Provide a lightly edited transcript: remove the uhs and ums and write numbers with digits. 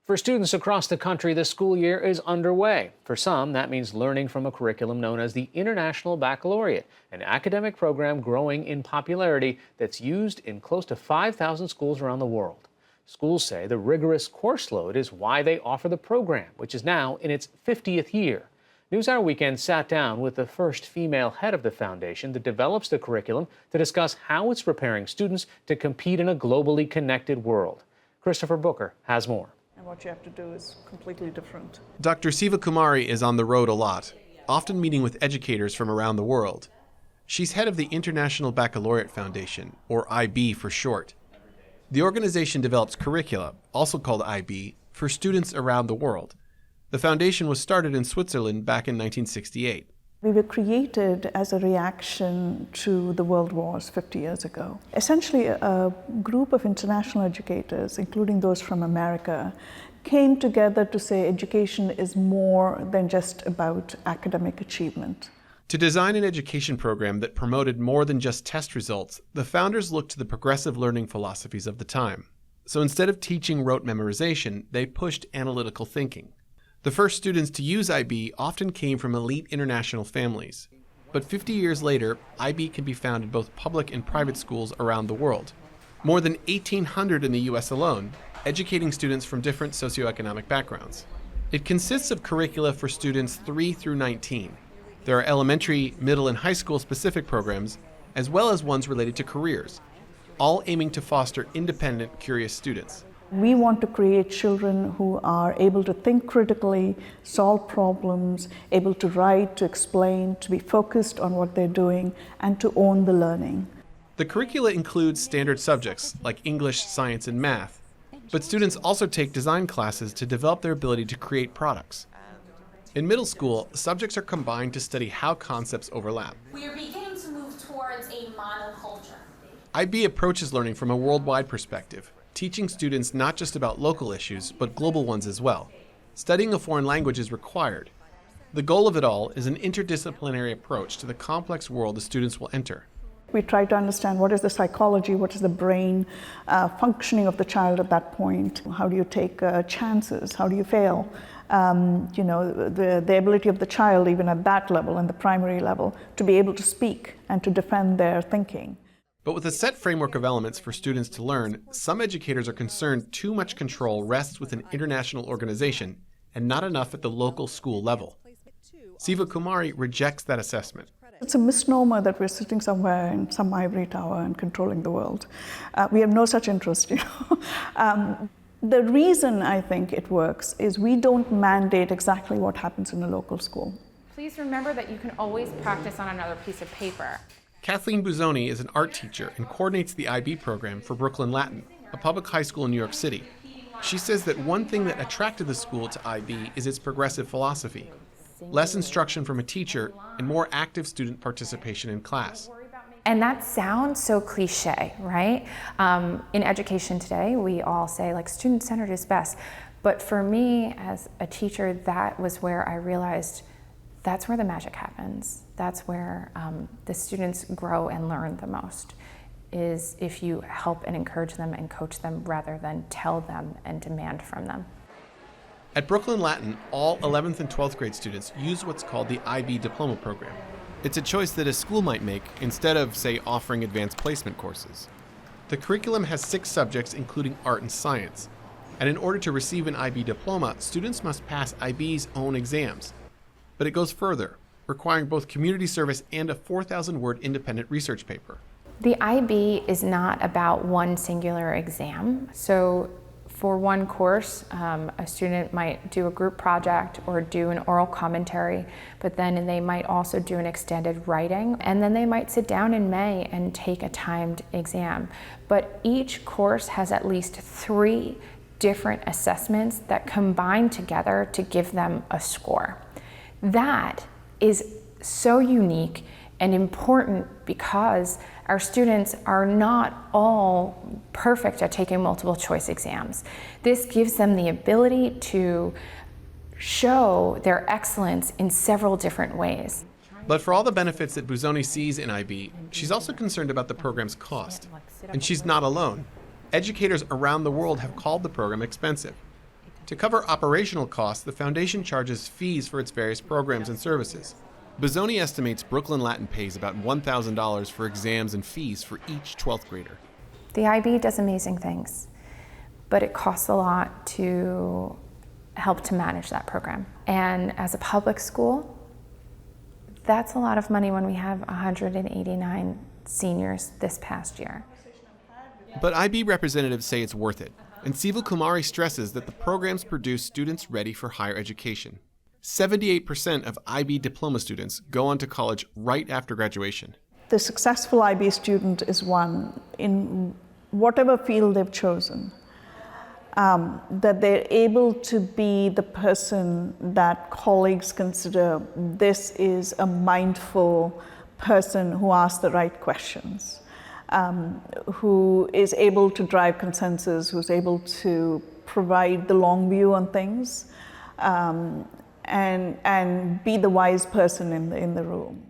For students across the country, the school year is underway. For some, that means learning from a curriculum known as the International Baccalaureate, an academic program growing in popularity that's used in close to 5,000 schools around the world. Schools say the rigorous course load is why they offer the program, which is now in its 50th year. NewsHour Weekend sat down with the first female head of the foundation that develops the curriculum to discuss how it's preparing students to compete in a globally connected world. Christopher Booker has more. And what you have to do is completely different. Dr. Siva Kumari is on the road a lot, often meeting with educators from around the world. She's head of the International Baccalaureate Foundation, or IB for short. The organization develops curricula, also called IB, for students around the world. The foundation was started in Switzerland back in 1968. We were created as a reaction to the world wars 50 years ago. Essentially, a group of international educators, including those from America, came together to say education is more than just about academic achievement. To design an education program that promoted more than just test results, the founders looked to the progressive learning philosophies of the time. So instead of teaching rote memorization, they pushed analytical thinking. The first students to use IB often came from elite international families. But 50 years later, IB can be found in both public and private schools around the world. More than 1,800 in the US alone, educating students from different socioeconomic backgrounds. It consists of curricula for students 3 through 19. There are elementary, middle, and high school specific programs, as well as ones related to careers, all aiming to foster independent, curious students. We want to create children who are able to think critically, solve problems, able to write, to explain, to be focused on what they're doing, and to own the learning. The curricula includes standard subjects like English, science, and math, but students also take design classes to develop their ability to create products. In middle school, subjects are combined to study how concepts overlap. We are beginning to move towards a monoculture. IB approaches learning from a worldwide perspective, teaching students not just about local issues, but global ones as well. Studying a foreign language is required. The goal of it all is an interdisciplinary approach to the complex world the students will enter. We try to understand what is the psychology, what is the brain functioning of the child at that point. How do you take chances? How do you fail? The ability of the child, even at that level, in the primary level, to be able to speak and to defend their thinking. But with a set framework of elements for students to learn, some educators are concerned too much control rests with an international organization and not enough at the local school level. Siva Kumari rejects that assessment. It's a misnomer that we're sitting somewhere in some ivory tower and controlling the world. We have no such interest, The reason I think it works is we don't mandate exactly what happens in a local school. Please remember that you can always practice on another piece of paper. Kathleen Buzzoni is an art teacher and coordinates the IB program for Brooklyn Latin, a public high school in New York City. She says that one thing that attracted the school to IB is its progressive philosophy. Less instruction from a teacher and more active student participation in class. And that sounds so cliche, right? In education today, we all say like student-centered is best. But for me as a teacher, that was where I realized that's where the magic happens. That's where the students grow and learn the most, is if you help and encourage them and coach them rather than tell them and demand from them. At Brooklyn Latin, all 11th and 12th grade students use what's called the IB diploma program. It's a choice that a school might make instead of, say, offering advanced placement courses. The curriculum has 6 subjects, including art and science. And in order to receive an IB diploma, students must pass IB's own exams. But it goes further, requiring both community service and a 4,000-word independent research paper. The IB is not about one singular exam. So for one course, a student might do a group project or do an oral commentary, but then they might also do an extended writing, and then they might sit down in May and take a timed exam. But each course has at least 3 different assessments that combine together to give them a score. That is so unique and important because our students are not all perfect at taking multiple choice exams. This gives them the ability to show their excellence in several different ways. But for all the benefits that Buzzoni sees in IB, she's also concerned about the program's cost. And she's not alone. Educators around the world have called the program expensive. To cover operational costs, the foundation charges fees for its various programs and services. Bozzoni estimates Brooklyn Latin pays about $1,000 for exams and fees for each 12th grader. The IB does amazing things, but it costs a lot to help to manage that program. And as a public school, that's a lot of money when we have 189 seniors this past year. But IB representatives say it's worth it, and Siva Kumari stresses that the programs produce students ready for higher education. 78% of IB diploma students go on to college right after graduation. The successful IB student is one in whatever field they've chosen, that they're able to be the person that colleagues consider this is a mindful person who asks the right questions, who is able to drive consensus, who's able to provide the long view on things, and be the wise person in the room.